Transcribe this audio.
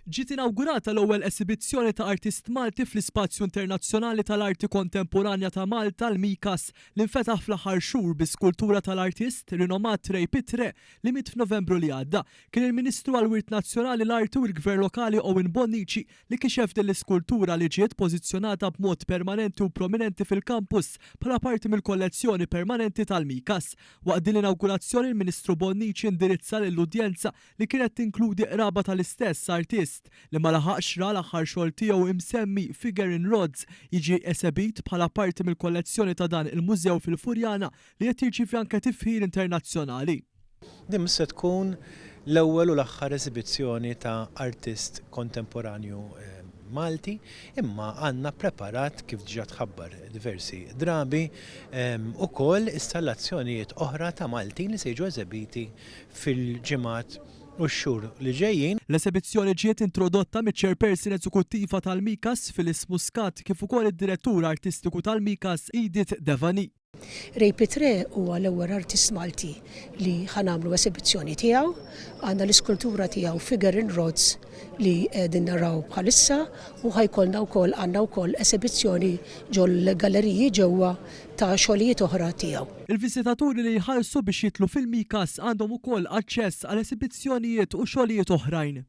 Ġiet inawgurata l-ewwel esibizzjoni ta' artist Malti fl-Ispazju Internazzjonali tal-Arti Kontemporanja ta' Malta l-Mikas li nfetaħ fl-aħħar xhur bi skultura tal-artist rinomat Rej Pitre li mit f'Novembru li għadda. Kien il-Ministru għall-Wirt Nazzjonali l-Arti u l-Gvern Lokali Owen Bonnici li kixef din l-iskultura li ġiet pożizzjonata b'mod permanenti u prominenti fil-kampus bħala parti mill-kollezzjoni permanenti tal-Mikas. Waqt din l-inawgurazzjoni il-Ministru Bonnici indirizza lill-udjenza li kienet tinkludi qraba tal-istess artist li ma laħaqx ra l-aħħar xogħol tiegħu imsemmi Figure in Rods jiġi esebit bħala parti mill-kollezzjoni ta' dan il-mużew fil-Furjana li qed jirċievi anke tifħir internazzjonali. Din se tkun l-ewwel u l-aħħar esibizzjoni ta' artist kontemporanju Malti, imma għandna preparat kif diġà tħabbar diversi drabi ukoll installazzjonijiet oħra ta' Maltin li se jiġu eżebiti fil-ġimgħat u x-xhur li ġejjin. L-esibizzjoni ġiet introdotta miċ-chairperson eżekuttiva tal-Mikas Phyllis Muscat kif ukoll id-direttur artistiku tal-Mikas Edith Devani. Rej Pitre huwa l-ewwel artist Malti li ħanamlu esibizzjoni tiegħu, għandna l-iskultura tiegħu Figure in Rods li qegħdin naraw bħalissa u ħajkollna wkoll għandna wkoll esibizzjoni ġol-galleriji ġewwa ta' xogħlijiet oħra tiegħu. Il-viżitaturi li jħallsu biex jitlu fil-Mikas għandhom ukoll aċċess għal esibizzjonijiet u xogħlijiet oħrajn.